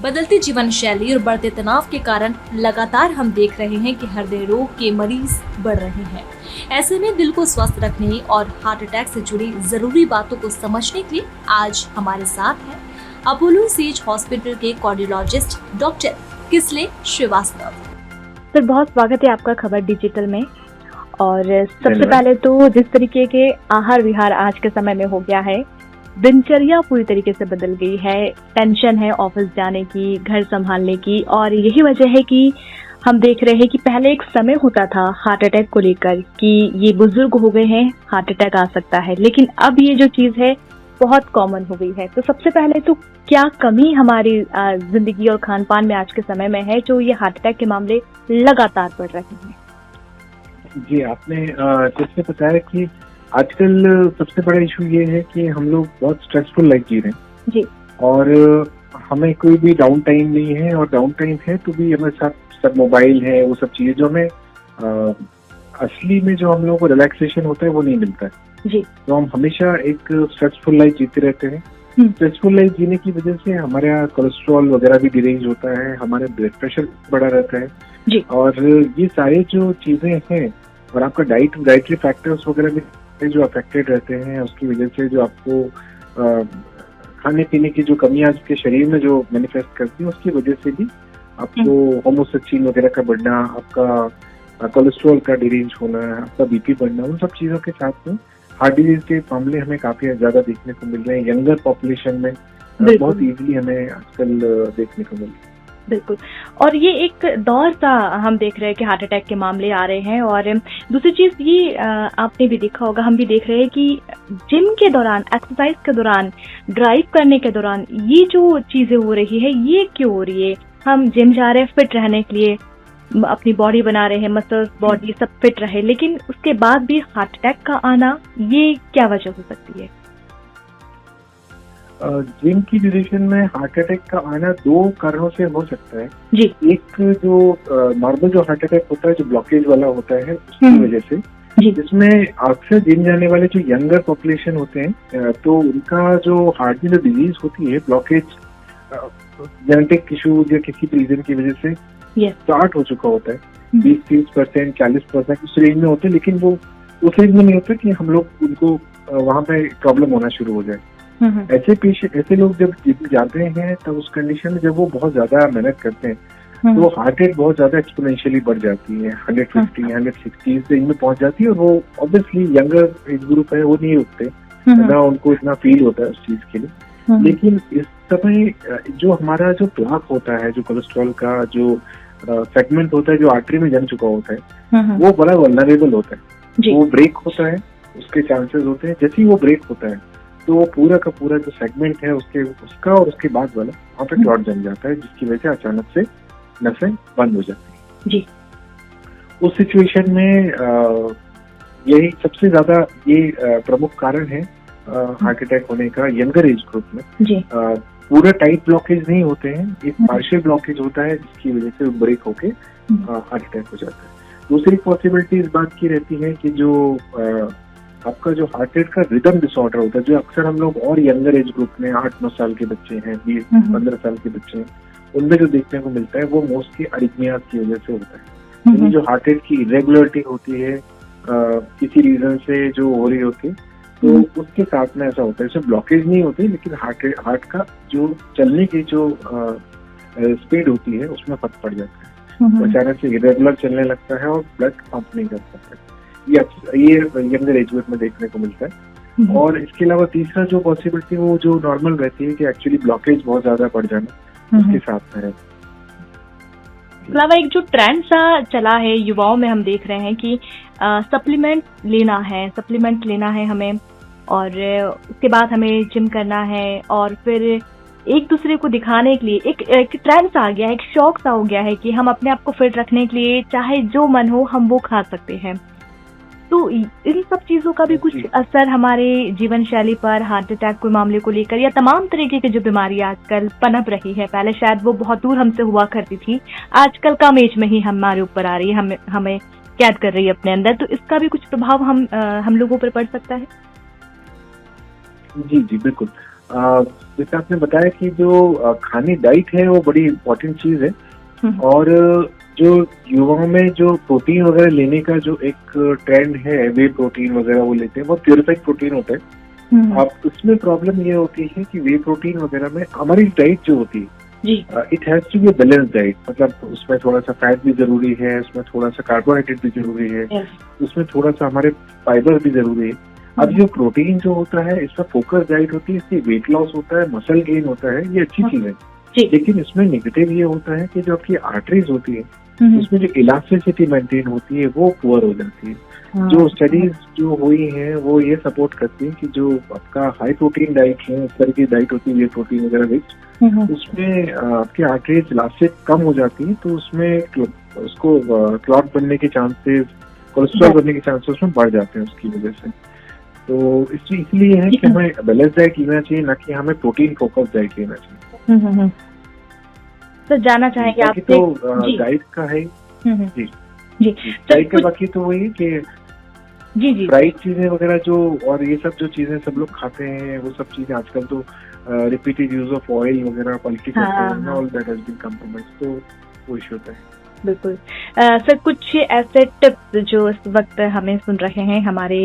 बदलती जीवन शैली और बढ़ते तनाव के कारण लगातार हम देख रहे हैं कि हृदय रोग के मरीज बढ़ रहे हैं। ऐसे में दिल को स्वस्थ रखने और हार्ट अटैक से जुड़ी जरूरी बातों को समझने के लिए आज हमारे साथ हैं अपोलो सेज हॉस्पिटल के कार्डियोलॉजिस्ट डॉक्टर किसले श्रीवास्तव। सर, बहुत स्वागत है आपका खबर डिजिटल में। और सबसे पहले तो जिस तरीके के आहार विहार आज के समय में हो गया है, दिनचर्या पूरी तरीके से बदल गई है। टेंशन है ऑफिस जाने की, घर संभालने की, और यही वजह है कि हम देख रहे हैं कि पहले एक समय होता था हार्ट अटैक को लेकर कि ये बुजुर्ग हो गए हैं, हार्ट अटैक आ सकता है, लेकिन अब ये जो चीज है बहुत कॉमन हो गई है। तो सबसे पहले तो क्या कमी हमारी जिंदगी और खान पान में आज के समय में है जो ये हार्ट अटैक के मामले लगातार बढ़ रहे हैं? जी, आपने जैसे बताया कि आजकल सबसे बड़ा इशू ये है कि हम लोग बहुत स्ट्रेसफुल लाइफ जी रहे हैं जी, और हमें कोई भी डाउन टाइम नहीं है, और डाउन टाइम है तो भी हमारे साथ सब मोबाइल है, वो सब चीजें जो हमें असली में जो हम लोगों को रिलैक्सेशन होता है वो नहीं मिलता है जी। तो हम हमेशा एक स्ट्रेसफुल लाइफ जीते रहते हैं। स्ट्रेसफुल लाइफ जीने की वजह से हमारे यहाँ कोलेस्ट्रॉल वगैरह भी डिरेंज होता है, हमारे ब्लड प्रेशर बढ़ा रहता है जी। और ये सारी जो चीजें हैं और आपका डाइटरी फैक्टर्स वगैरह भी जो अफेक्टेड रहते हैं, उसकी वजह से जो आपको खाने पीने की जो कमियां आपके शरीर में जो मैनिफेस्ट करती है, उसकी वजह से भी आपको होमोसेक्सीन वगैरह का बढ़ना, आपका कोलेस्ट्रॉल का डिरेंज होना, आपका बीपी बढ़ना, उन सब चीजों के साथ में हार्ट डिजीज के मामले हमें काफी ज्यादा देखने को मिल रहे हैं। यंगर पॉपुलेशन में बहुत इजीली हमें आजकल देखने को मिल रहा है। बिल्कुल, और ये एक दौर सा हम देख रहे हैं कि हार्ट अटैक के मामले आ रहे हैं। और दूसरी चीज ये आपने भी देखा होगा, हम भी देख रहे हैं कि जिम के दौरान, एक्सरसाइज के दौरान, ड्राइव करने के दौरान ये जो चीजें हो रही है, ये क्यों हो रही है? हम जिम जा रहे हैं फिट रहने के लिए, अपनी बॉडी बना रहे हैं, मसल्स बॉडी सब फिट रहे, लेकिन उसके बाद भी हार्ट अटैक का आना, ये क्या वजह हो सकती है? जिम की ड्यूरेशन में हार्ट अटैक का आना दो कारणों से हो सकता है जी। एक जो नॉर्मल जो हार्ट अटैक होता है, जो ब्लॉकेज वाला होता है, उसकी वजह से, जिसमें अक्सर जिम जाने वाले जो यंगर पॉपुलेशन होते हैं तो उनका जो हार्ट में जो डिजीज होती है, ब्लॉकेज जेनेटिक इशूज या किसी रीजन की वजह से स्टार्ट हो चुका होता है। 20-30%, 40% उस रेंज में होते हैं, लेकिन वो उस रेंज में नहीं होता कि हम लोग उनको वहां पे प्रॉब्लम होना शुरू हो जाए। ऐसे लोग जब जिम जाते हैं तब उस कंडीशन में जब वो बहुत ज्यादा मेहनत करते हैं तो हार्ट रेट बहुत ज्यादा एक्सपोनेंशियली बढ़ जाती है, 150, 160 रेंज में पहुंच जाती है। और वो ऑब्वियसली यंगर एज ग्रुप है, वो नहीं रुकते ना, उनको इतना फील होता है उस चीज के लिए। लेकिन इस समय जो हमारा जो प्लाक होता है, जो कोलेस्ट्रॉल का जो सेगमेंट होता है, जो आर्टरी में जम चुका होता है, वो बड़ा वल्नरेबल होता है। वो ब्रेक होता है, उसके चांसेस होते हैं। जैसे ही वो ब्रेक होता है तो पूरा का पूरा जो सेगमेंट है उसका और उसके बाद वाला वहाँ पे क्लॉट जम जाता है, जिसकी वजह से अचानक से नसें बंद हो जाती है जी। उस सिचुएशन में यही सबसे ज्यादा ये प्रमुख कारण है हार्ट अटैक होने का यंगर एज ग्रुप में जी। पूरा टाइट ब्लॉकेज नहीं होते हैं, एक पार्शियल ब्लॉकेज होता है जिसकी वजह से ब्रेक होके हार्ट अटैक हो जाता है। दूसरी पॉसिबिलिटी इस बात की रहती है कि जो आपका जो हार्ट रेट का रिदम डिसऑर्डर होता है, जो अक्सर हम लोग और यंगर एज ग्रुप में 8-9 साल के बच्चे हैं, 20-15 साल के बच्चे हैं, उनमें जो देखने को मिलता है वो मोस्टली अरिथमियाज की वजह से होता है। यानी जो हार्ट रेट की इरेगुलरिटी होती है किसी रीजन से जो हो रही होती है, तो उसके साथ में ऐसा होता है। इसमें ब्लॉकेज नहीं होती, लेकिन हार्ट का जो चलने की जो स्पीड होती है उसमें फर्क पड़ जाता है। अचानक से इरेगुलर चलने लगता है और ब्लड पंप नहीं कर सकता। ये यंगर एज ग्रुप में देखने को मिलता है। और इसके अलावा तीसरा जो पॉसिबिलिटी वो जो नॉर्मल रहती है कि एक्चुअली ब्लॉकेज बहुत ज्यादा बढ़ जाना, उसके साथ में है। अलावा एक जो ट्रेंड सा चला है युवाओं में, हम देख रहे हैं कि सप्लीमेंट लेना है हमें, और उसके बाद हमें जिम करना है, और फिर एक दूसरे को दिखाने के लिए एक ट्रेंड सा आ गया है, एक शौक सा हो गया है कि हम अपने आप को फिट रखने के लिए चाहे जो मन हो हम वो खा सकते हैं। तो इन सब चीजों का भी कुछ असर हमारे जीवन शैली पर, हार्ट अटैक के मामले को लेकर, या तमाम तरीके की जो बीमारियां आजकल पनप रही है, पहले शायद वो बहुत दूर हमसे हुआ करती थी, आजकल कम एज में ही हमारे ऊपर आ रही है, हमें कैद कर रही है अपने अंदर, तो इसका भी कुछ प्रभाव हम लोगों पर पड़ सकता है? जी बिल्कुल। जैसे आपने बताया कि जो खाने डाइट है वो बड़ी इम्पोर्टेंट चीज है, और जो युवाओं में जो प्रोटीन वगैरह लेने का जो एक ट्रेंड है, वे प्रोटीन वगैरह वो लेते हैं, बहुत प्योरिफाइड प्रोटीन होता है। अब उसमें प्रॉब्लम ये होती है कि वे प्रोटीन वगैरह में हमारी डाइट जो होती है, it has to be balance diet, मतलब उसमें थोड़ा सा फैट भी जरूरी है, उसमें थोड़ा सा कार्बोहाइड्रेट भी जरूरी है, उसमें थोड़ा सा हमारे फाइबर भी जरूरी है। अब जो प्रोटीन जो होता है, इसका फोकस डाइट होती है, इससे वेट लॉस होता है, मसल गेन होता है, ये अच्छी चीज है। लेकिन इसमें नेगेटिव ये होता है कि जो आपकी आर्टरीज होती है, उसमें जो इलास्टिसिटी मेंटेन होती है वो पुअर हो जाती है। जो स्टडीज जो हुई हैं वो ये सपोर्ट करती है कि जो आपका हाई प्रोटीन डाइट है, इस तरह की डाइट होती है, ये प्रोटीन वगैरह रिच, उसमें आपकी आर्टरीज इलास्टिक कम हो जाती है, तो उसमें उसको क्लॉट बनने के चांसेस, कोलेस्ट्रॉल बनने के चांसेस उसमें बढ़ जाते हैं उसकी वजह से। तो इसलिए है कि हमें बैलेंस डाइट लेना चाहिए, ना कि हमें प्रोटीन फोकस डाइट लेना चाहिए। तो जानना चाहेंगे आप तो डाइट का है जी डाइट का बाकी तो वही कि जी फ्राइड चीजें वगैरह जो, और ये सब जो चीजें सब लोग खाते हैं, वो सब चीजें आजकल तो रिपीटेड यूज ऑफ ऑयल वगैरह क्वालिटी करते हैं, all that has been compromise, तो वो इशू होता है। बिल्कुल सर, कुछ ऐसे टिप्स जो इस वक्त हमें सुन रहे हैं, हमारे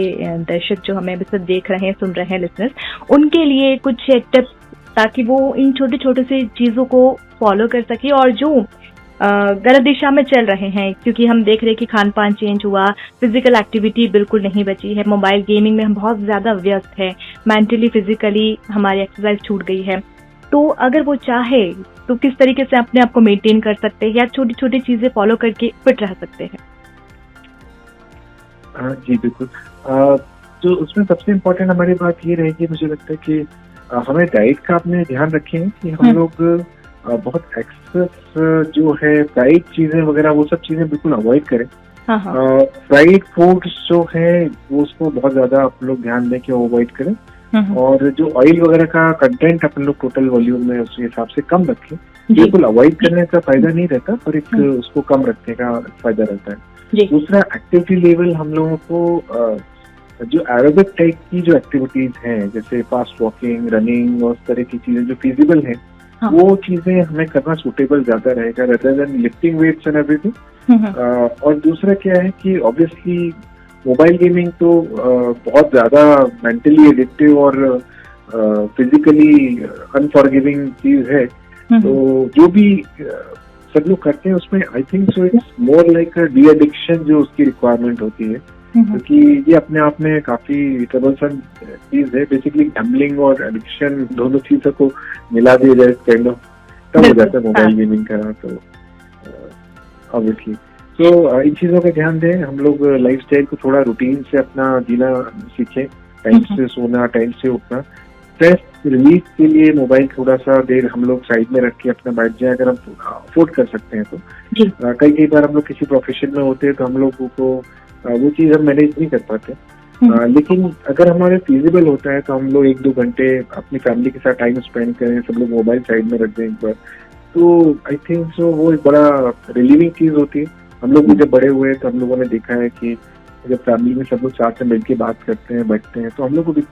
दर्शक जो हमें अभी देख रहे हैं, सुन रहे हैं, लिसनर्स, उनके लिए कुछ टिप्स ताकि वो इन छोटे छोटे से चीजों को फॉलो कर सके, और जो गलत दिशा में चल रहे हैं, क्योंकि हम देख रहे हैं कि खान पान चेंज हुआ, फिजिकल एक्टिविटी बिल्कुल नहीं बची है, मोबाइल गेमिंग में हम बहुत ज्यादा व्यस्त है, मेंटली फिजिकली हमारी एक्सरसाइज छूट गई है। तो अगर वो चाहे तो किस तरीके से अपने आप को मेंटेन कर सकते हैं, या छोटी छोटी चीजें फॉलो करके फिट रह सकते हैं? जी बिल्कुल, तो उसमें सबसे इम्पोर्टेंट हमारी बात ये रहेगी, मुझे लगता है कि हमें डाइट का अपने ध्यान रखें कि हम लोग बहुत एक्सेस जो है फ्राइड चीजें वगैरह वो सब चीजें बिल्कुल अवॉइड करें। फ्राइड फूड्स जो है वो उसको बहुत ज्यादा आप लोग ध्यान दें कि वो अवॉइड करें, और जो ऑयल वगैरह का कंटेंट अपन लोग टोटल वॉल्यूम में उसके हिसाब से कम रखें। बिल्कुल अवॉइड करने का फायदा नहीं रहता, पर एक उसको कम रखने का फायदा रहता है। दूसरा, एक्टिविटी लेवल हम लोगों को जो एरोबिक टाइप की जो एक्टिविटीज हैं, जैसे फास्ट वॉकिंग, रनिंग और इस तरह की चीजें जो फिजिबल हैं, वो चीजें हमें करना सूटेबल ज्यादा रहेगा rather than lifting weights and everything. और दूसरा क्या है कि ऑब्वियसली मोबाइल गेमिंग तो बहुत ज्यादा मेंटली एडिक्टिव और फिजिकली अनफॉरगिविंग चीज है, तो जो भी सब लोग करते हैं उसमें I think so it's more like a de addiction जो उसकी रिक्वायरमेंट होती है, क्योंकि ये अपने आप में काफी ट्रबलसम चीज है। बेसिकली गैम्बलिंग और एडिक्शन दोनों चीजों को मिला दिया जाए काइंड ऑफ तब हो जाता है मोबाइल गेमिंग का, तो ऑब्वियसली तो इन चीजों का ध्यान दें। हम लोग लाइफस्टाइल को थोड़ा रूटीन से अपना जीना सीखें, टाइम से सोना, टाइम से उठना। स्ट्रेस रिलीफ के लिए मोबाइल थोड़ा सा देर हम लोग साइड में रख के अपना बैठ जाए, अगर हम अफोर्ड कर सकते हैं तो। कई बार हम लोग किसी प्रोफेशन में होते हैं तो हम लोगों को वो चीज हम मैनेज नहीं कर पाते, लेकिन अगर हमारे फिजिबल होता है तो हम लोग 1-2 घंटे अपनी फैमिली के साथ टाइम स्पेंड करें, सब लोग मोबाइल साइड में रख दें एक बार, तो आई थिंक सो वो एक बड़ा रिलीविंग चीज होती है। हम लोग भी जब बड़े हुए तो हम लोगों ने देखा है कि जब फैमिली में सब लोग साथ में मिलकर बात करते हैं, बैठते हैं, तो हम लोग को भी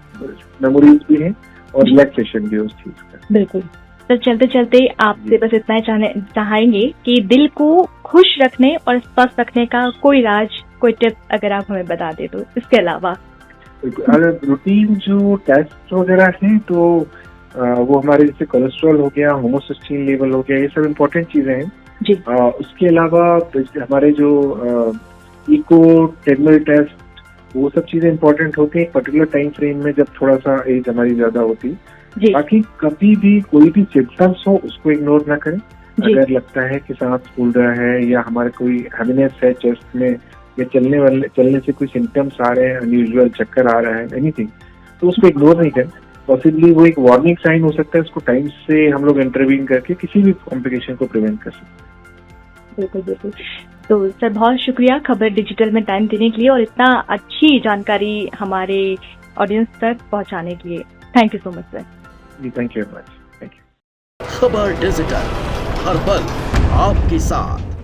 मेमोरीज भी है और रिलैक्सेशन भी है उस चीज का। बिल्कुल। तो चलते चलते आपसे बस इतना ही चाहेंगे कि दिल को खुश रखने और स्वस्थ रखने का कोई राज, कोई टिप अगर आप हमें बता दे तो, इसके अलावा। अगर रूटीन जो टेस्ट वगैरह है तो वो हमारे जैसे कोलेस्ट्रॉल हो गया, होमोसिस्टीन लेवल हो गया, ये सब इम्पोर्टेंट चीजें हैं जी। उसके अलावा हमारे जो इको टेर्मिनल टेस्ट, वो सब चीजें इम्पोर्टेंट होती है पर्टिकुलर टाइम फ्रेम में जब थोड़ा सा एज हमारी ज्यादा होती है। बाकी कभी भी कोई भी सिम्टम्स हो उसको इग्नोर ना करें। अगर लगता है कि सांस फूल रहा है या हमारे कोई हैवीनेस है चेस्ट में, या चलने से कोई सिम्टम्स आ रहे हैं, अनयूजुअल चक्कर आ रहा है, एनीथिंग, तो उसको इग्नोर नहीं करें। पॉसिबली वो एक वार्निंग साइन हो सकता है, उसको टाइम से हम लोग इंटरवीन करके किसी भी कॉम्प्लिकेशन को प्रिवेंट कर सकते हैं। बिल्कुल बिल्कुल। तो सर बहुत शुक्रिया खबर डिजिटल में टाइम देने के लिए और इतना अच्छी जानकारी हमारे ऑडियंस तक पहुंचाने के लिए। Thank you so much sir. जी thank you very much. Thank you. खबर डिजिटल, हर पल आपके साथ।